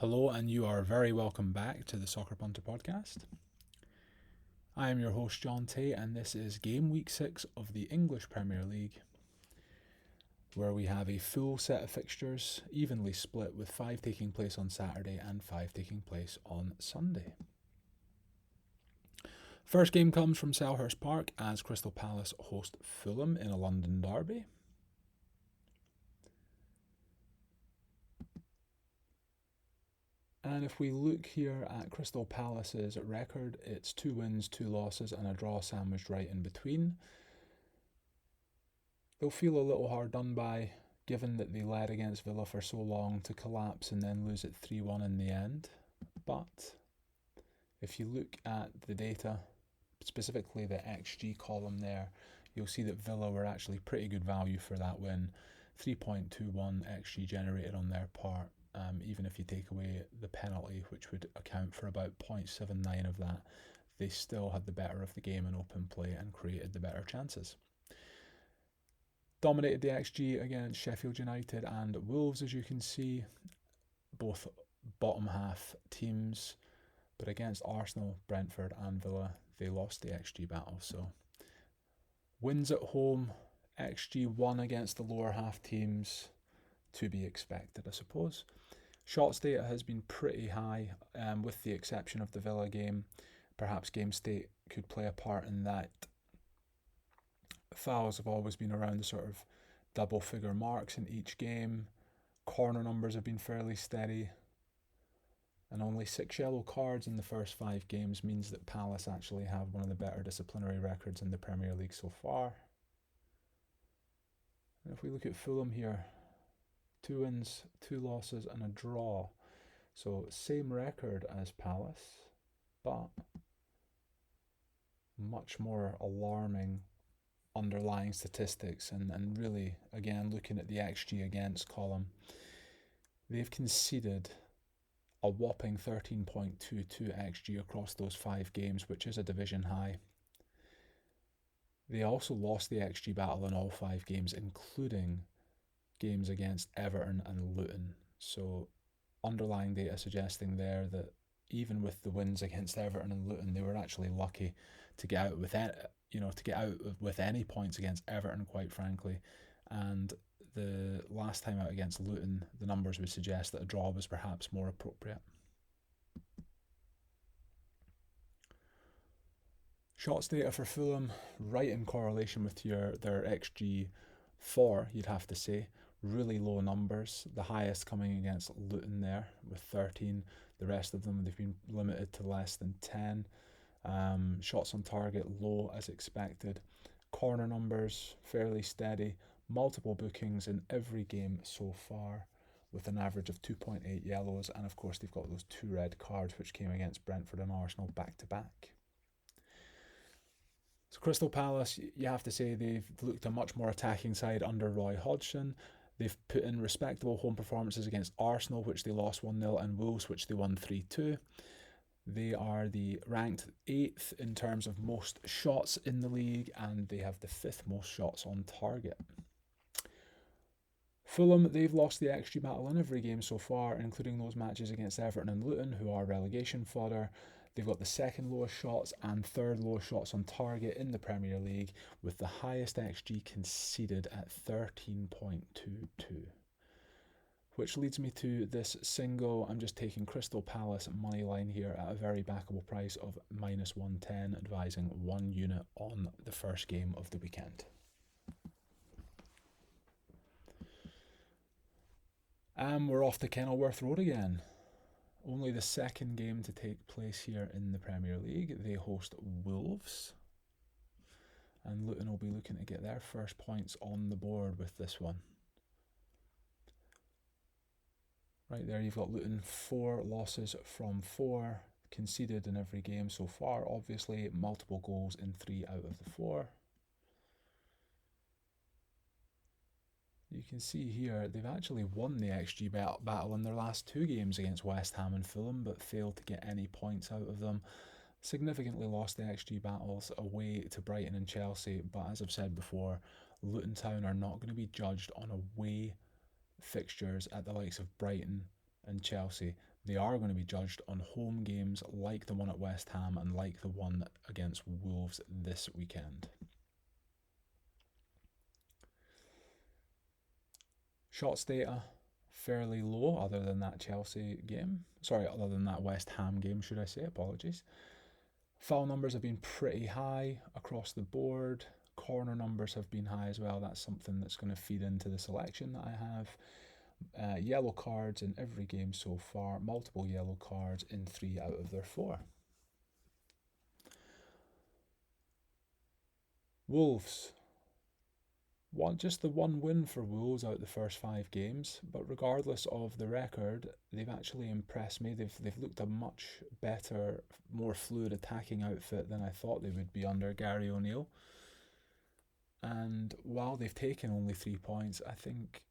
Hello, and you are very welcome back to the Soccer Punter podcast. I am your host, John T8, and this is game week 6 of the English Premier League, where we have a full set of fixtures, evenly split, with 5 taking place on Saturday and 5 taking place on Sunday. First game comes from Selhurst Park as Crystal Palace host Fulham in a London derby. And if we look here at Crystal Palace's record, it's 2 wins, 2 losses and a draw sandwiched right in between. They'll feel a little hard done by, given that they led against Villa for so long, to collapse and then lose it 3-1 in the end. But if you look at the data, specifically the XG column there, you'll see that Villa were actually pretty good value for that win. 3.21 XG generated on their part. Even if you take away the penalty, which would account for about 0.79 of that, they still had the better of the game in open play and created the better chances. Dominated the XG against Sheffield United and Wolves, as you can see, both bottom half teams, but against Arsenal, Brentford and Villa, they lost the XG battle. So wins at home, XG 1 against the lower half teams, to be expected, I suppose. Shots data has been pretty high, with the exception of the Villa game. Perhaps game state could play a part in that. Fouls have always been around the sort of double figure marks in each game. Corner numbers have been fairly steady. And only 6 yellow cards in the first 5 games means that Palace actually have one of the better disciplinary records in the Premier League so far. And if we look at Fulham here, 2 wins, 2 losses and a draw. So same record as Palace, but much more alarming underlying statistics. And really, again, looking at the XG against column, they've conceded a whopping 13.22 XG across those 5 games, which is a division high. They also lost the XG battle in all 5 games, including games against Everton and Luton. So underlying data suggesting there that even with the wins against Everton and Luton, they were actually lucky to get out with any points against Everton, quite frankly. And the last time out against Luton, the numbers would suggest that a draw was perhaps more appropriate. Shots data for Fulham, right in correlation with their XG4, you'd have to say. Really low numbers, the highest coming against Luton there with 13. The rest of them, they've been limited to less than 10. Shots on target low as expected. Corner numbers fairly steady. Multiple bookings in every game so far, with an average of 2.8 yellows. And of course, they've got those 2 red cards which came against Brentford and Arsenal back to back. So Crystal Palace, you have to say they've looked a much more attacking side under Roy Hodgson. They've put in respectable home performances against Arsenal, which they lost 1-0, and Wolves, which they won 3-2. They are the ranked 8th in terms of most shots in the league, and they have the 5th most shots on target. Fulham, they've lost the XG battle in every game so far, including those matches against Everton and Luton, who are relegation fodder. They've got the 2nd lowest shots and 3rd lowest shots on target in the Premier League, with the highest XG conceded at 13.22. Which leads me to this single. I'm just taking Crystal Palace money line here at a very backable price of -110, advising 1 unit on the first game of the weekend. And we're off to Kenilworth Road again. Only the 2nd game to take place here in the Premier League. They host Wolves. And Luton will be looking to get their first points on the board with this one. Right there, you've got Luton, 4 losses from 4, conceded in every game so far. Obviously, multiple goals in 3 out of the 4. You can see here, they've actually won the XG battle in their last 2 games against West Ham and Fulham, but failed to get any points out of them. Significantly lost the XG battles away to Brighton and Chelsea, but as I've said before, Luton Town are not going to be judged on away fixtures at the likes of Brighton and Chelsea. They are going to be judged on home games like the one at West Ham and like the one against Wolves this weekend. Shots data, fairly low other than that Chelsea game. Sorry, other than that West Ham game, should I say, apologies. Foul numbers have been pretty high across the board. Corner numbers have been high as well. That's something that's going to feed into the selection that I have. Yellow cards in every game so far. Multiple yellow cards in 3 out of their 4. Wolves. Just the one win for Wolves out the first 5 games, but regardless of the record, they've actually impressed me. They've looked a much better, more fluid attacking outfit than I thought they would be under Gary O'Neill. And while they've taken only 3 points, I think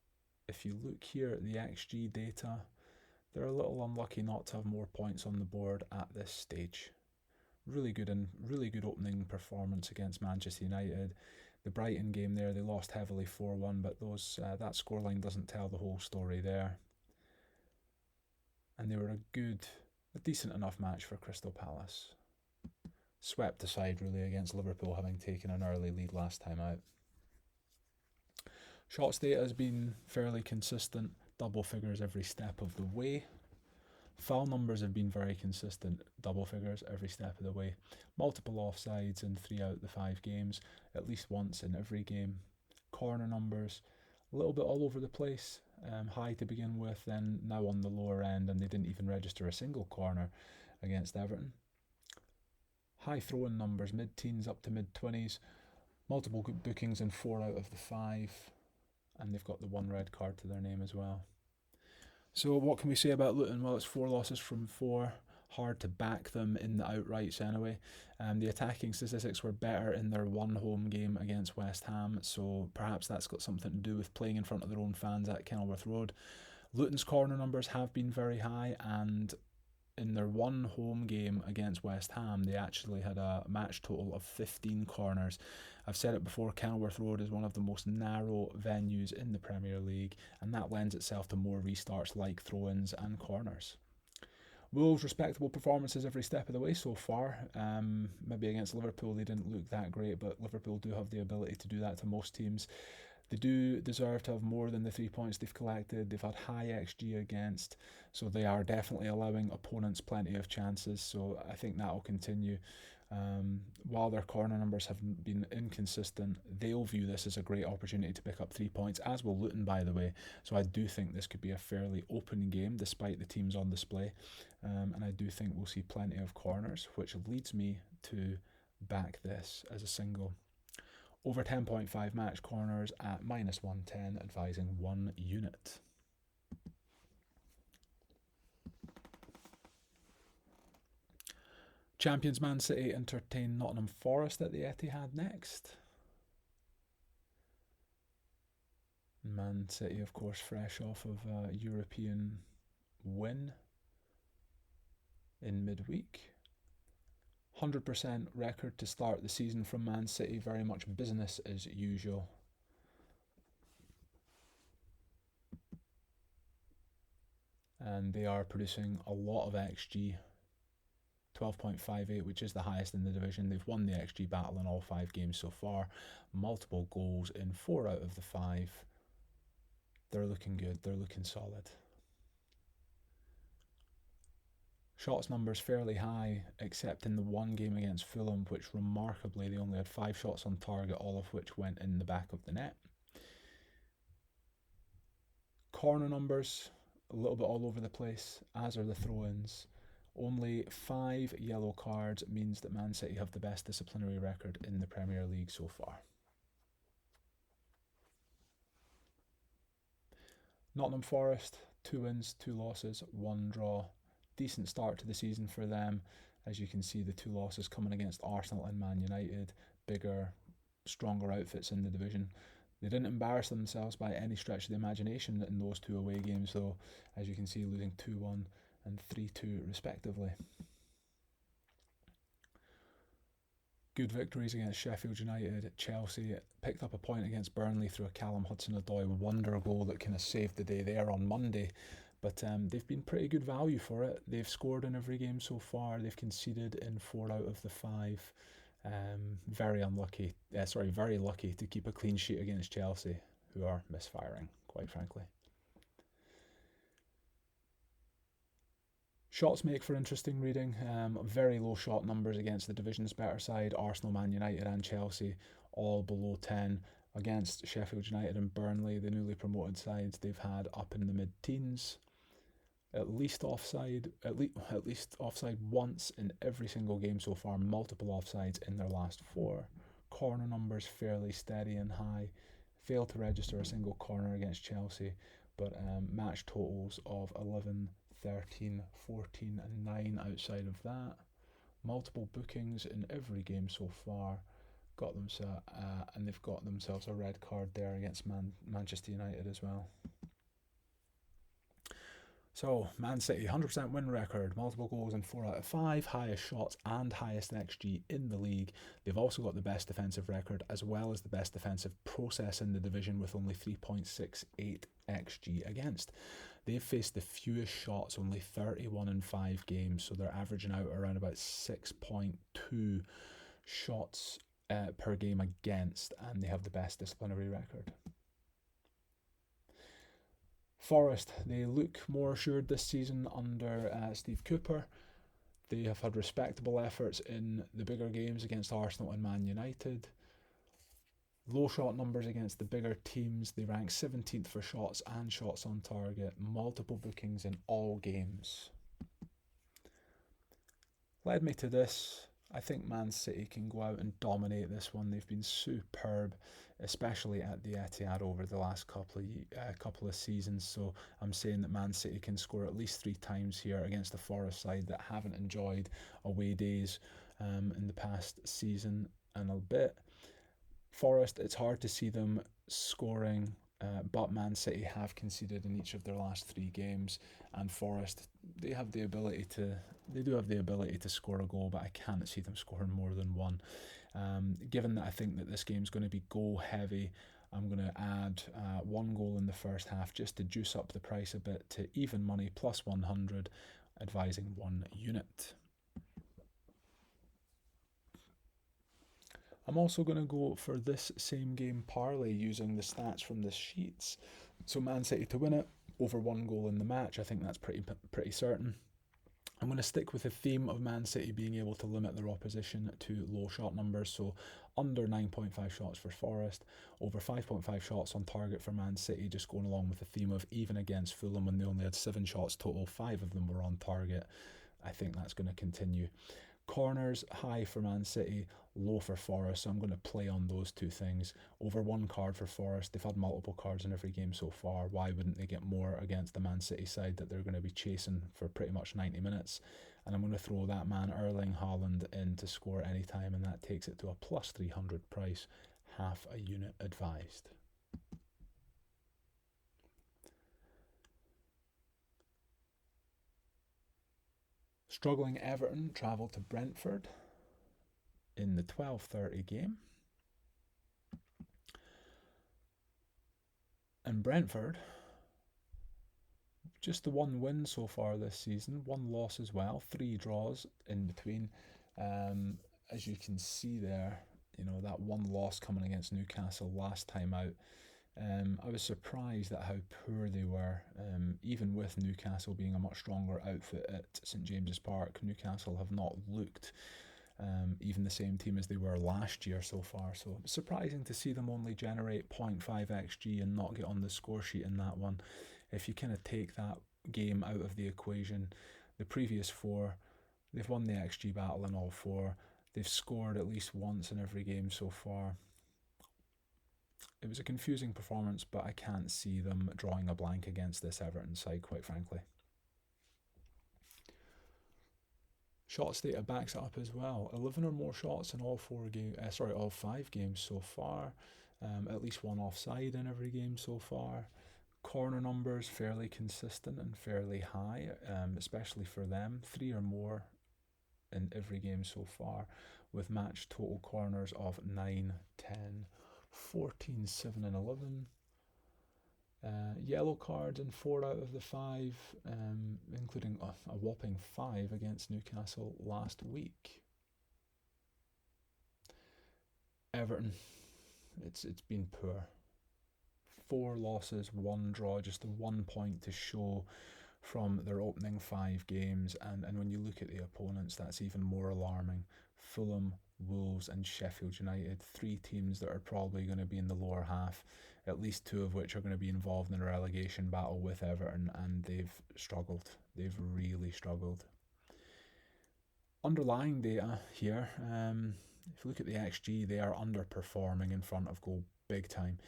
if you look here at the XG data, they're a little unlucky not to have more points on the board at this stage. Really good opening performance against Manchester United. The Brighton game there, they lost heavily 4-1, but that scoreline doesn't tell the whole story there. And they were a decent enough match for Crystal Palace. Swept aside really against Liverpool, having taken an early lead last time out. Shots data has been fairly consistent, double figures every step of the way. Foul numbers have been very consistent, double figures every step of the way. Multiple offsides in 3 out of the 5 games, at least once in every game. Corner numbers, a little bit all over the place. High to begin with, then now on the lower end, and they didn't even register a single corner against Everton. High throw-in numbers, mid-teens up to mid-20s. Multiple good bookings in 4 out of the 5. And they've got the 1 red card to their name as well. So what can we say about Luton? Well, it's 4 losses from 4. Hard to back them in the outrights anyway. The attacking statistics were better in their 1 home game against West Ham, so perhaps that's got something to do with playing in front of their own fans at Kenilworth Road. Luton's corner numbers have been very high, and in their 1 home game against West Ham, they actually had a match total of 15 corners. I've said it before, Kenilworth Road is one of the most narrow venues in the Premier League, and that lends itself to more restarts like throw-ins and corners. Wolves, respectable performances every step of the way so far. Maybe against Liverpool they didn't look that great, but Liverpool do have the ability to do that to most teams. They do deserve to have more than the 3 points they've collected. They've had high XG against, so they are definitely allowing opponents plenty of chances, so I think that will continue. While their corner numbers have been inconsistent, they'll view this as a great opportunity to pick up 3 points, as will Luton, by the way. So I do think this could be a fairly open game, despite the teams on display. And I do think we'll see plenty of corners, which leads me to back this as a single. Over 10.5 match corners at -110, advising 1 unit. Champions Man City entertain Nottingham Forest at the Etihad next. Man City, of course, fresh off of a European win in midweek. 100% record to start the season from Man City, very much business as usual. And they are producing a lot of XG. 12.58, which is the highest in the division. They've won the XG battle in all 5 games so far. Multiple goals in 4 out of the 5. They're looking good. They're looking solid. Shots numbers fairly high, except in the 1 game against Fulham, which remarkably they only had 5 shots on target, all of which went in the back of the net. Corner numbers, a little bit all over the place, as are the throw-ins. Only 5 yellow cards means that Man City have the best disciplinary record in the Premier League so far. Nottingham Forest, 2 wins, 2 losses, 1 draw. Decent start to the season for them. As you can see, the 2 losses coming against Arsenal and Man United, bigger, stronger outfits in the division. They didn't embarrass themselves by any stretch of the imagination in those 2 away games, though, as you can see, losing 2-1 and 3-2 respectively. Good victories against Sheffield United. Chelsea picked up a point against Burnley through a Callum Hudson-Odoi wonder goal that kind of saved the day there on Monday. But they've been pretty good value for it. They've scored in every game so far. They've conceded in 4 out of the 5. Very unlucky. Very lucky to keep a clean sheet against Chelsea, who are misfiring, quite frankly. Shots make for interesting reading. Very low shot numbers against the division's better side, Arsenal, Man United and Chelsea, all below 10. Against Sheffield United and Burnley, the newly promoted sides, they've had up in the mid-teens. At least offside once in every single game so far, multiple offsides in their last 4. Corner numbers fairly steady and high. Failed to register a single corner against Chelsea, but match totals of 11, 13, 14 and 9 outside of that. Multiple bookings in every game so far. And they've got themselves a red card there against Manchester United as well. So, Man City, 100% win record, multiple goals in 4 out of 5, highest shots and highest XG in the league. They've also got the best defensive record as well as the best defensive process in the division with only 3.68 XG against. They've faced the fewest shots, only 31 in 5 games, so they're averaging out around about 6.2 shots per game against, and they have the best disciplinary record. Forest, they look more assured this season under Steve Cooper. They have had respectable efforts in the bigger games against Arsenal and Man United. Low shot numbers against the bigger teams. They rank 17th for shots and shots on target. Multiple bookings in all games. Led me to this. I think Man City can go out and dominate this one. They've been superb, especially at the Etihad over the last couple of seasons. So I'm saying that Man City can score at least 3 times here against a Forest side that haven't enjoyed away days in the past season and a bit. Forest, it's hard to see them scoring, but Man City have conceded in each of their last 3 games, and Forest, they do have the ability to score a goal, but I can't see them scoring more than 1. Given that I think that this game's going to be goal heavy, I'm going to add 1 goal in the first half just to juice up the price a bit to even money plus 100, advising 1 unit. I'm also going to go for this same game parlay using the stats from the sheets. So Man City to win it, over 1 goal in the match. I think that's pretty certain. I'm going to stick with the theme of Man City being able to limit their opposition to low shot numbers. So under 9.5 shots for Forest, over 5.5 shots on target for Man City, just going along with the theme of even against Fulham when they only had 7 shots total, 5 of them were on target. I think that's going to continue. Corners, high for Man City, low for Forest, so I'm going to play on those 2 things. Over 1 card for Forest. They've had multiple cards in every game so far. Why wouldn't they get more against the Man City side that they're going to be chasing for pretty much 90 minutes? And I'm going to throw that man Erling Haaland in to score anytime, and that takes it to a plus 300 price, half a unit advised. Struggling Everton travel to Brentford in the 12:30 game. And Brentford, just the 1 win so far this season, 1 loss as well, 3 draws in between. As you can see there, that 1 loss coming against Newcastle last time out. I was surprised at how poor they were, even with Newcastle being a much stronger outfit at St James's Park. Newcastle have not looked even the same team as they were last year so far, so surprising to see them only generate 0.5 XG and not get on the score sheet in that one. If you kind of take that game out of the equation, the previous 4, they've won the XG battle in all 4. They've scored at least once in every game so far. It was a confusing performance, but I can't see them drawing a blank against this Everton side, quite frankly. Shot data backs it up as well. 11 or more shots in all 5 games so far. At least 1 offside in every game so far. Corner numbers fairly consistent and fairly high, especially for them. 3 or more in every game so far, with match total corners of 9, 10, 14, 7 and 11. Yellow cards in 4 out of the 5, including a whopping 5 against Newcastle last week. Everton, it's been poor. 4 losses, 1 draw, just the 1 point to show from their opening 5 games. And when you look at the opponents, that's even more alarming. Fulham, Wolves and Sheffield United, 3 teams that are probably going to be in the lower half, at least 2 of which are going to be involved in a relegation battle with Everton, and they've struggled. They've really struggled. Underlying data here, if you look at the XG, they are underperforming in front of goal big time.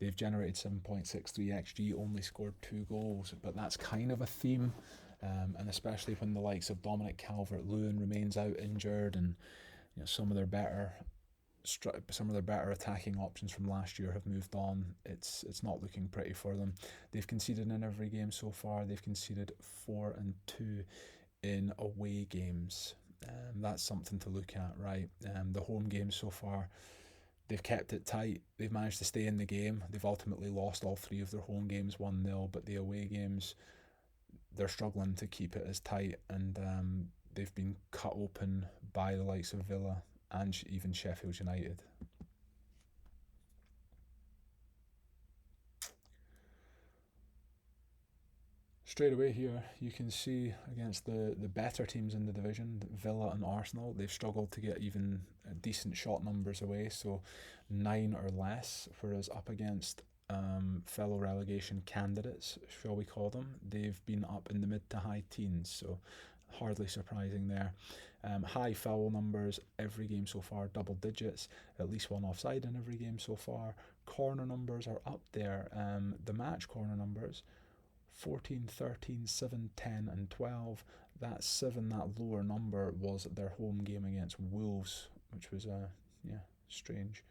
They've generated 7.63 XG, only scored 2 goals, but that's kind of a theme, and especially when the likes of Dominic Calvert-Lewin remains out injured, and some of their better attacking options from last year have moved on. It's not looking pretty for them. They've conceded in every game so far. They've conceded 4 and 2 in away games. That's something to look at, right? The home games so far, they've kept it tight. They've managed to stay in the game. They've ultimately lost all 3 of their home games 1-0, but the away games, they're struggling to keep it as tight, and they've been cut open by the likes of Villa and even Sheffield United. Straight away here, you can see against the better teams in the division, Villa and Arsenal, they've struggled to get even decent shot numbers away, so 9 or less, whereas up against fellow relegation candidates, shall we call them, they've been up in the mid to high teens, so hardly surprising there. High foul numbers every game so far, double digits, at least 1 offside in every game so far. Corner numbers are up there. The match corner numbers, 14, 13, 7, 10 and 12. That 7, that lower number, was their home game against Wolves, which was strange.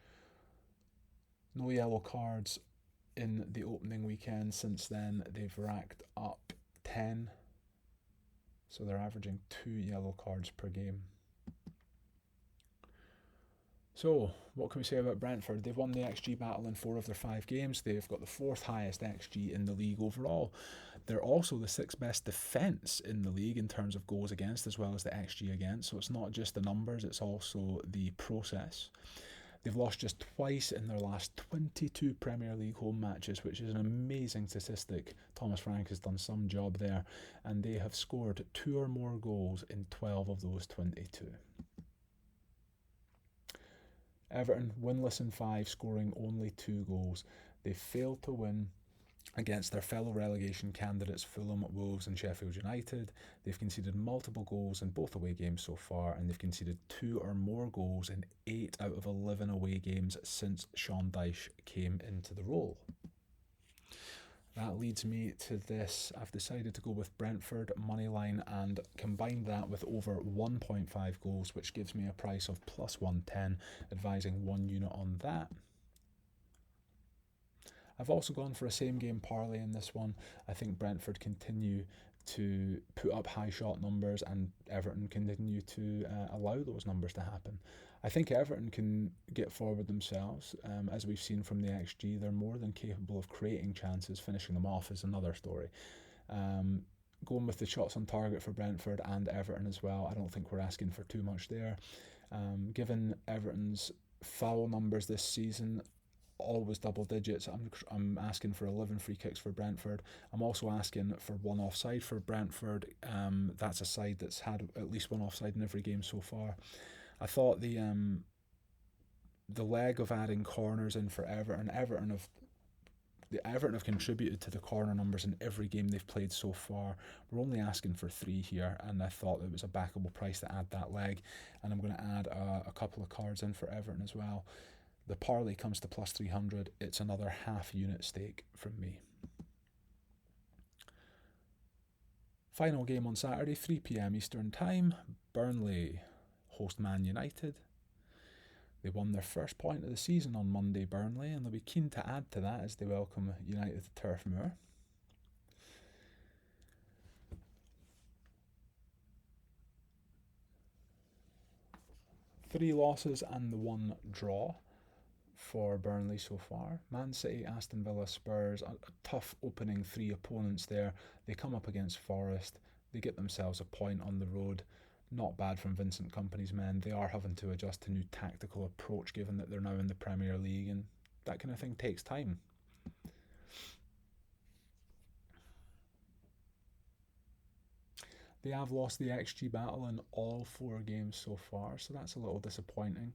No yellow cards in the opening weekend. Since then they've racked up 10, so they're averaging 2 yellow cards per game. So, what can we say about Brentford? They've won the XG battle in 4 of their 5 games. They've got the 4th highest XG in the league overall. They're also the 6th best defence in the league in terms of goals against, as well as the XG against. So it's not just the numbers, it's also the process. They've lost just twice in their last 22 Premier League home matches, which is an amazing statistic. Thomas Frank has done some job there, and they have scored 2 or more goals in 12 of those 22. Everton, winless in 5, scoring only 2 goals. They failed to win against their fellow relegation candidates Fulham, Wolves and Sheffield United. They've conceded multiple goals in both away games so far, and they've conceded 2 or more goals in 8 out of 11 away games since Sean Dyche came into the role. That leads me to this. I've decided to go with Brentford moneyline and combine that with over 1.5 goals, which gives me a price of plus 110, advising 1 unit on that. I've also gone for a same game parlay in this one. I think Brentford continue to put up high shot numbers and Everton continue to allow those numbers to happen. I think Everton can get forward themselves. As we've seen from the XG, they're more than capable of creating chances. Finishing them off is another story. Going with the shots on target for Brentford and Everton as well, I don't think we're asking for too much there. Given Everton's foul numbers this season, always double digits, I'm asking for 11 free kicks for Brentford. I'm also asking for 1 offside for Brentford. That's a side that's had at least 1 offside in every game so far. I thought the leg of adding corners in for Everton have contributed to the corner numbers in every game they've played so far. We're only asking for 3 here, and I thought it was a backable price to add that leg, and I'm going to add a couple of cards in for Everton as well. The parlay comes to plus 300. It's another half unit stake from me. Final game on Saturday, 3 p.m. Eastern Time. Burnley host Man United. They won their first point of the season on Monday, Burnley, and they'll be keen to add to that as they welcome United to Turf Moor. Three losses and the 1 draw for Burnley so far. Man City, Aston Villa, Spurs, a tough opening three opponents there. They come up against Forest, they get themselves a point on the road. Not bad from Vincent Kompany's men. They are having to adjust to new tactical approach given that they're now in the Premier League, and that kind of thing takes time. They have lost the XG battle in all four games so far, so that's a little disappointing.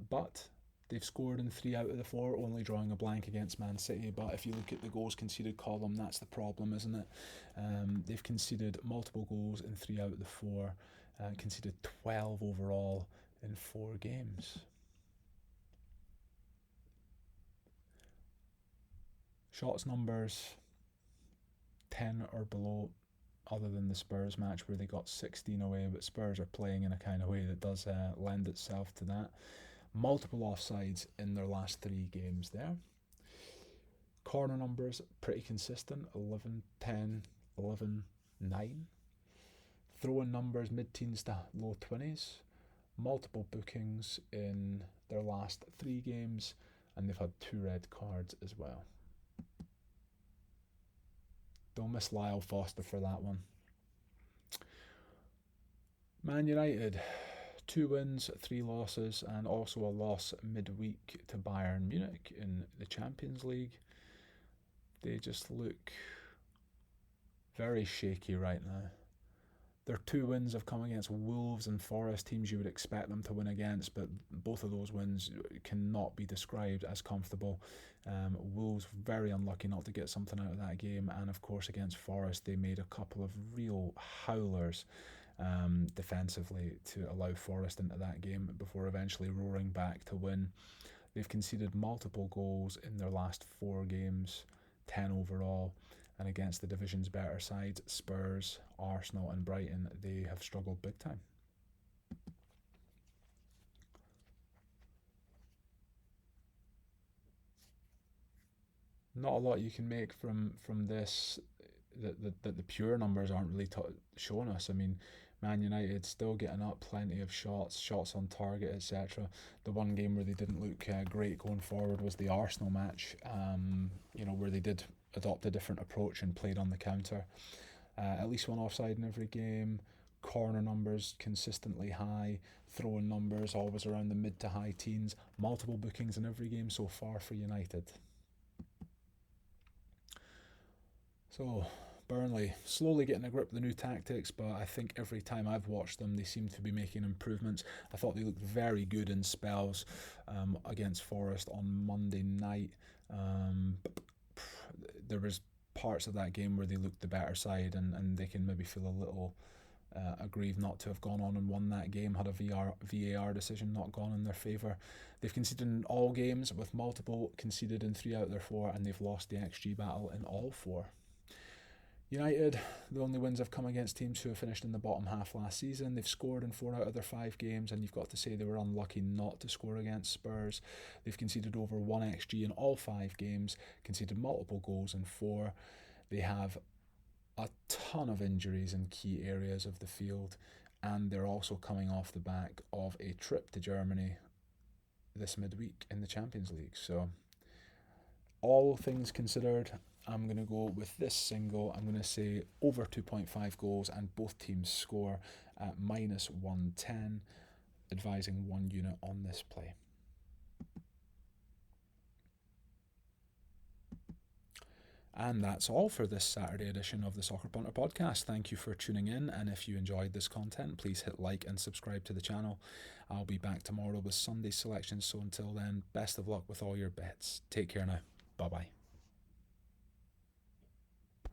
But they've scored in 3 out of the 4, only drawing a blank against Man City. But if you look at the goals conceded column, that's the problem, isn't it? They've conceded multiple goals in 3 out of the 4, conceded 12 overall in 4 games. Shots numbers 10 or below, other than the Spurs match where they got 16 away, but Spurs are playing in a kind of way that does lend itself to that. Multiple offsides in their last 3 games there. Corner numbers pretty consistent, 11, 10, 11, 9. Throw-in numbers mid-teens to low 20s. Multiple bookings in their last 3 games, and they've had 2 red cards as well. Don't miss Lyle Foster for that one. Man United, 2 wins, 3 losses, and also a loss midweek to Bayern Munich in the Champions League. They just look very shaky right now. Their 2 wins have come against Wolves and Forest, teams you would expect them to win against, but both of those wins cannot be described as comfortable. Wolves very unlucky not to get something out of that game, and of course against Forest they made a couple of real howlers defensively to allow Forest into that game before eventually roaring back to win. They've conceded multiple goals in their last 4 games, 10 overall, and against the division's better sides, Spurs, Arsenal and Brighton, they have struggled big time. Not a lot you can make from this. That the pure numbers aren't really showing us. I mean, Man United still getting up plenty of shots on target, etc. The one game where they didn't look great going forward was the Arsenal match, where they did adopt a different approach and played on the counter. At least one offside in every game. Corner numbers consistently high. Throw-in numbers always around the mid to high teens. Multiple bookings in every game so far for United. So, Burnley slowly getting a grip of the new tactics, but I think every time I've watched them, they seem to be making improvements. I thought they looked very good in spells against Forest on Monday night. There was parts of that game where they looked the better side, and they can maybe feel a little aggrieved not to have gone on and won that game, had a VAR decision not gone in their favour. They've conceded in all games, with multiple conceded in 3 out of their 4, and they've lost the XG battle in all 4. United, the only wins have come against teams who have finished in the bottom half last season. They've scored in 4 out of their 5 games, and you've got to say they were unlucky not to score against Spurs. They've conceded over 1 XG in all 5 games, conceded multiple goals in 4. They have a ton of injuries in key areas of the field, and they're also coming off the back of a trip to Germany this midweek in the Champions League. So, all things considered, I'm going to go with this single. I'm going to say over 2.5 goals, and both teams score at -110, advising 1 unit on this play. And that's all for this Saturday edition of the Soccer Punter podcast. Thank you for tuning in, and if you enjoyed this content, please hit like and subscribe to the channel. I'll be back tomorrow with Sunday selections, so until then, best of luck with all your bets. Take care now. Bye-bye.